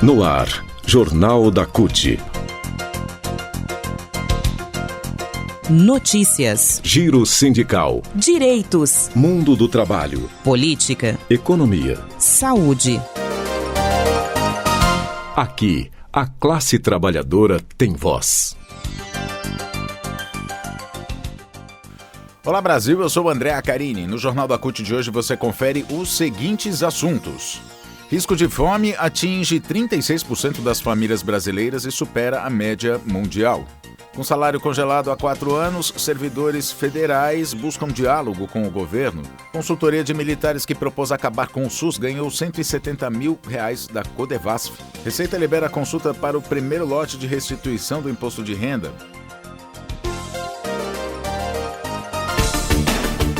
No ar, Jornal da CUT. Notícias, Giro sindical, direitos, mundo do trabalho, política, economia. saúde. Aqui, a classe trabalhadora tem voz. Olá Brasil, eu sou o André Acarini. No Jornal da CUT de hoje você confere os seguintes assuntos. Risco de fome atinge 36% das famílias brasileiras e supera a média mundial. Com salário congelado há 4 anos, servidores federais buscam diálogo com o governo. Consultoria de militares que propôs acabar com o SUS ganhou R$170 mil da Codevasf. Receita libera a consulta para o primeiro lote de restituição do imposto de renda.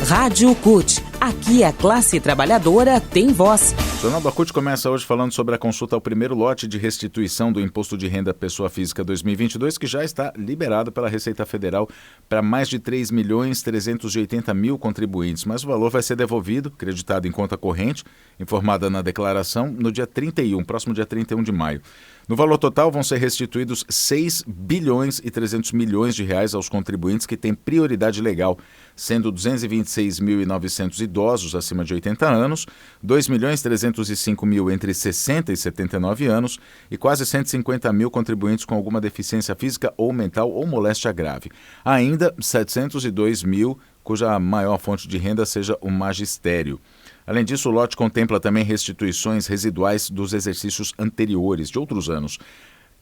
Rádio CUT. Aqui a classe trabalhadora tem voz. O Jornal da CUT começa hoje falando sobre a consulta ao primeiro lote de restituição do Imposto de Renda Pessoa Física 2022, que já está liberado pela Receita Federal para mais de 3.380.000 contribuintes. Mas o valor vai ser devolvido, creditado em conta corrente, informada na declaração, no dia 31, próximo dia 31 de maio. No valor total vão ser restituídos 6 bilhões e 300 milhões de reais aos contribuintes que têm prioridade legal, sendo 226.900 idosos acima de 80 anos, 2.305.000 entre 60 e 79 anos e quase 150 mil contribuintes com alguma deficiência física ou mental ou moléstia grave. Ainda 702 mil cuja maior fonte de renda seja o magistério. Além disso, o lote contempla também restituições residuais dos exercícios anteriores, de outros anos.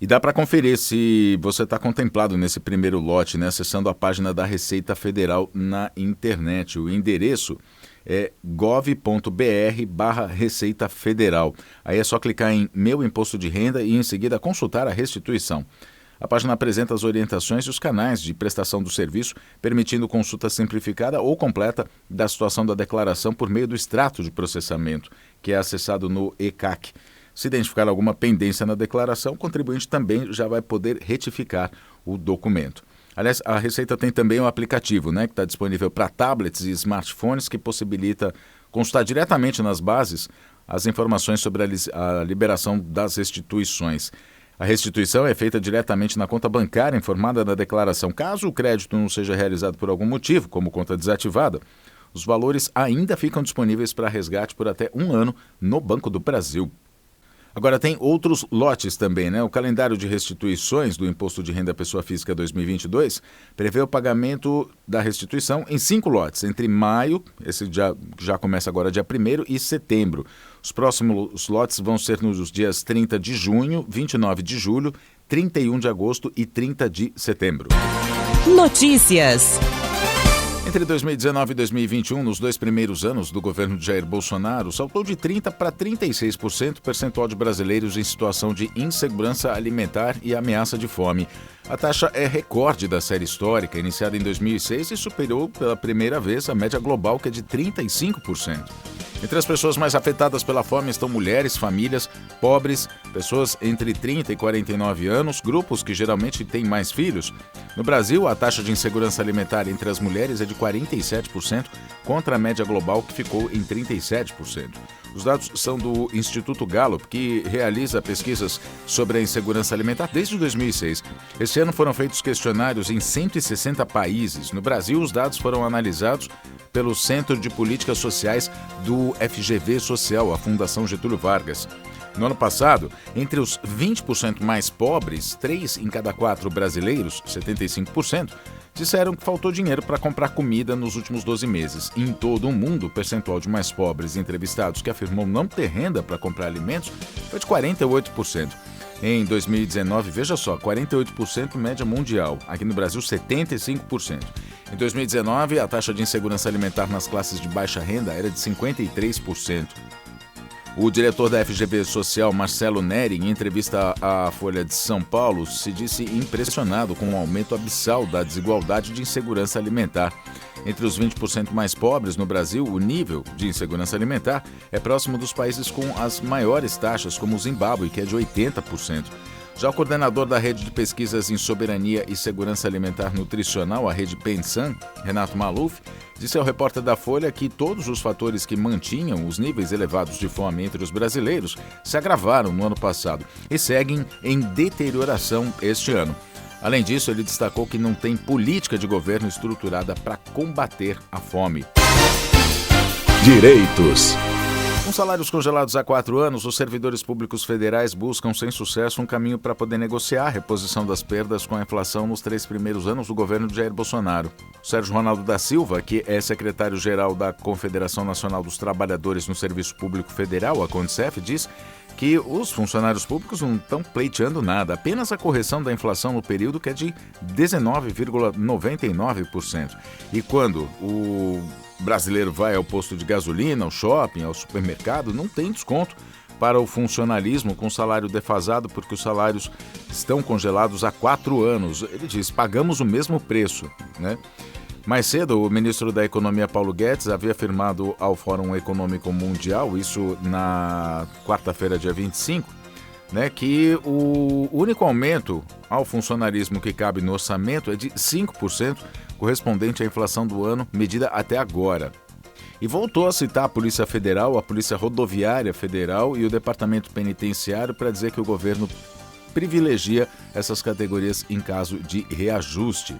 E dá para conferir se você está contemplado nesse primeiro lote, né, acessando a página da Receita Federal na internet. O endereço é gov.br/Receita Federal. Aí é só clicar em Meu Imposto de Renda e em seguida consultar a restituição. A página apresenta as orientações e os canais de prestação do serviço, permitindo consulta simplificada ou completa da situação da declaração por meio do extrato de processamento, que é acessado no ECAC. Se identificar alguma pendência na declaração, o contribuinte também já vai poder retificar o documento. Aliás, a Receita tem também um aplicativo, né, que está disponível para tablets e smartphones, que possibilita consultar diretamente nas bases as informações sobre a liberação das restituições. A restituição é feita diretamente na conta bancária informada na declaração. Caso o crédito não seja realizado por algum motivo, como conta desativada, os valores ainda ficam disponíveis para resgate por até 1 ano no Banco do Brasil. Agora tem outros lotes também, né? O calendário de restituições do Imposto de Renda Pessoa Física 2022 prevê o pagamento da restituição em 5 lotes, entre maio, esse já começa agora dia 1º, e setembro. Os próximos lotes vão ser nos dias 30 de junho, 29 de julho, 31 de agosto e 30 de setembro. Notícias. Entre 2019 e 2021, nos 2 primeiros anos do governo de Jair Bolsonaro, saltou de 30% para 36% o percentual de brasileiros em situação de insegurança alimentar e ameaça de fome. A taxa é recorde da série histórica, iniciada em 2006 e superou pela primeira vez a média global, que é de 35%. Entre as pessoas mais afetadas pela fome estão mulheres, famílias, pobres, pessoas entre 30 e 49 anos, grupos que geralmente têm mais filhos. No Brasil, a taxa de insegurança alimentar entre as mulheres é de 47%, contra a média global, que ficou em 37%. Os dados são do Instituto Gallup, que realiza pesquisas sobre a insegurança alimentar desde 2006. Este ano foram feitos questionários em 160 países. No Brasil, os dados foram analisados pelo Centro de Políticas Sociais do FGV Social, a Fundação Getúlio Vargas. No ano passado, entre os 20% mais pobres, 3 em cada 4 brasileiros, 75%, disseram que faltou dinheiro para comprar comida nos últimos 12 meses. Em todo o mundo, o percentual de mais pobres entrevistados que afirmou não ter renda para comprar alimentos foi de 48%. Em 2019, veja só, 48% média mundial. Aqui no Brasil, 75%. Em 2019, a taxa de insegurança alimentar nas classes de baixa renda era de 53%. O diretor da FGV Social, Marcelo Neri, em entrevista à Folha de São Paulo, se disse impressionado com o aumento abissal da desigualdade de insegurança alimentar. Entre os 20% mais pobres no Brasil, o nível de insegurança alimentar é próximo dos países com as maiores taxas, como o Zimbábue, que é de 80%. Já o coordenador da Rede de Pesquisas em Soberania e Segurança Alimentar Nutricional, a Rede Pensan, Renato Maluf, disse ao repórter da Folha que todos os fatores que mantinham os níveis elevados de fome entre os brasileiros se agravaram no ano passado e seguem em deterioração este ano. Além disso, ele destacou que não tem política de governo estruturada para combater a fome. Direitos. Com salários congelados há 4 anos, os servidores públicos federais buscam sem sucesso um caminho para poder negociar a reposição das perdas com a inflação nos 3 primeiros anos do governo de Jair Bolsonaro. O Sérgio Ronaldo da Silva, que é secretário-geral da Confederação Nacional dos Trabalhadores no Serviço Público Federal, a CONSEF, diz que os funcionários públicos não estão pleiteando nada, apenas a correção da inflação no período, que é de 19,99%. E quando o brasileiro vai ao posto de gasolina, ao shopping, ao supermercado, não tem desconto para o funcionalismo com salário defasado, porque os salários estão congelados há 4 anos. Ele diz, pagamos o mesmo preço, né? Mais cedo, o ministro da Economia, Paulo Guedes, havia afirmado ao Fórum Econômico Mundial, isso na quarta-feira, dia 25, né, que o único aumento ao funcionarismo que cabe no orçamento é de 5%, correspondente à inflação do ano, medida até agora. E voltou a citar a Polícia Federal, a Polícia Rodoviária Federal e o Departamento Penitenciário para dizer que o governo privilegia essas categorias em caso de reajuste.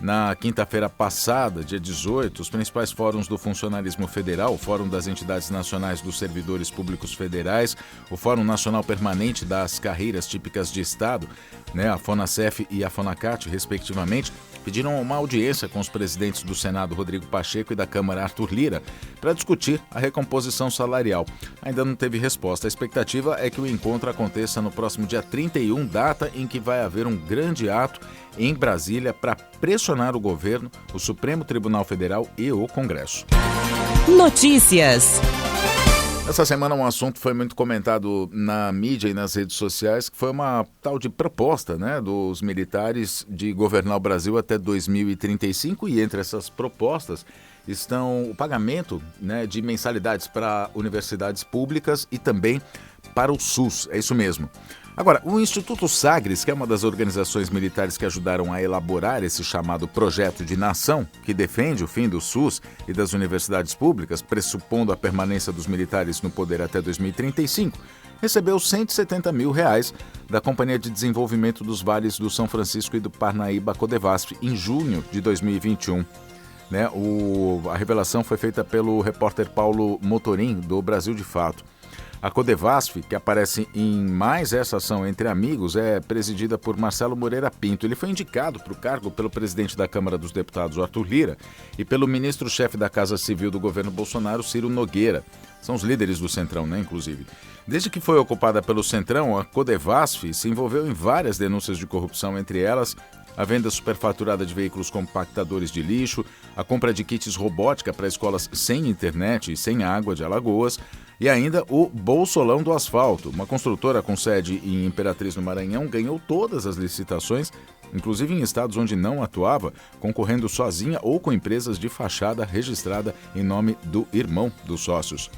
Na quinta-feira passada, dia 18, os principais fóruns do funcionalismo federal, o Fórum das Entidades Nacionais dos Servidores Públicos Federais, o Fórum Nacional Permanente das Carreiras Típicas de Estado, né, a FONASEF e a FONACAT, respectivamente, pediram uma audiência com os presidentes do Senado, Rodrigo Pacheco, e da Câmara, Arthur Lira, para discutir a recomposição salarial. Ainda não teve resposta. A expectativa é que o encontro aconteça no próximo dia 31, data em que vai haver um grande ato em Brasília para pressionar o governo, o Supremo Tribunal Federal e o Congresso. Notícias. Essa semana um assunto foi muito comentado na mídia e nas redes sociais, que foi uma tal de proposta, né, dos militares de governar o Brasil até 2035, e entre essas propostas estão o pagamento, né, de mensalidades para universidades públicas e também para o SUS, é isso mesmo. Agora, o Instituto Sagres, que é uma das organizações militares que ajudaram a elaborar esse chamado projeto de nação, que defende o fim do SUS e das universidades públicas, pressupondo a permanência dos militares no poder até 2035, recebeu R$170 mil da Companhia de Desenvolvimento dos Vales do São Francisco e do Parnaíba, Codevasf, em junho de 2021. Né? A revelação foi feita pelo repórter Paulo Motorim, do Brasil de Fato. A Codevasf, que aparece em mais essa ação entre amigos, é presidida por Marcelo Moreira Pinto. Ele foi indicado para o cargo pelo presidente da Câmara dos Deputados, Arthur Lira, e pelo ministro-chefe da Casa Civil do governo Bolsonaro, Ciro Nogueira. São os líderes do Centrão, né, inclusive. Desde que foi ocupada pelo Centrão, a Codevasf se envolveu em várias denúncias de corrupção, entre elas a venda superfaturada de veículos compactadores de lixo, a compra de kits robótica para escolas sem internet e sem água de Alagoas, e ainda o Bolsolão do Asfalto. Uma construtora com sede em Imperatriz, no Maranhão, ganhou todas as licitações, inclusive em estados onde não atuava, concorrendo sozinha ou com empresas de fachada registrada em nome do irmão dos sócios.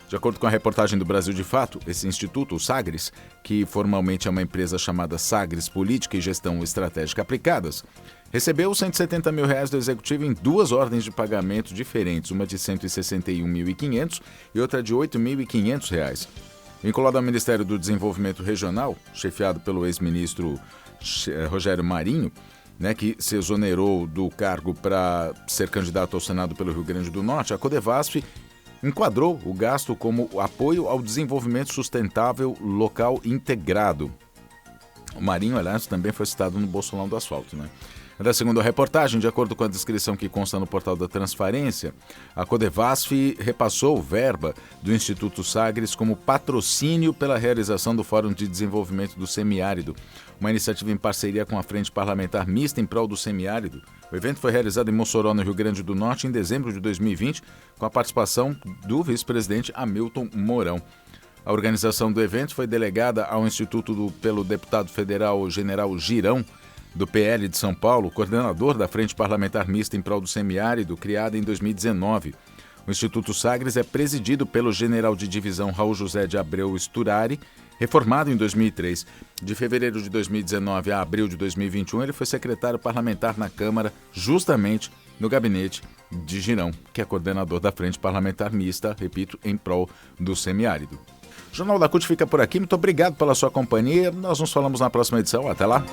De acordo com a reportagem do Brasil de Fato, esse instituto, o Sagres, que formalmente é uma empresa chamada Sagres Política e Gestão Estratégica Aplicadas, recebeu R$170 mil do executivo em 2 ordens de pagamento diferentes, uma de R$161.500 e outra de R$8.500. Vinculado ao Ministério do Desenvolvimento Regional, chefiado pelo ex-ministro Rogério Marinho, né, que se exonerou do cargo para ser candidato ao Senado pelo Rio Grande do Norte, a Codevasf enquadrou o gasto como apoio ao desenvolvimento sustentável local integrado. O Marinho, aliás, também foi citado no Bolsolão do Asfalto, né? Da segunda reportagem, de acordo com a descrição que consta no portal da Transparência, a Codevasf repassou verba do Instituto Sagres como patrocínio pela realização do Fórum de Desenvolvimento do Semiárido, uma iniciativa em parceria com a Frente Parlamentar Mista em prol do Semiárido. O evento foi realizado em Mossoró, no Rio Grande do Norte, em dezembro de 2020, com a participação do vice-presidente Hamilton Mourão. A organização do evento foi delegada ao Instituto pelo deputado federal General Girão, do PL de São Paulo, coordenador da Frente Parlamentar Mista em prol do Semiárido, criada em 2019. O Instituto Sagres é presidido pelo general de divisão Raul José de Abreu Sturari, Reformado em 2003, de fevereiro de 2019 a abril de 2021, ele foi secretário parlamentar na Câmara, justamente no gabinete de Girão, que é coordenador da Frente Parlamentar Mista, repito, em prol do semiárido. O Jornal da CUT fica por aqui. Muito obrigado pela sua companhia. Nós nos falamos na próxima edição. Até lá.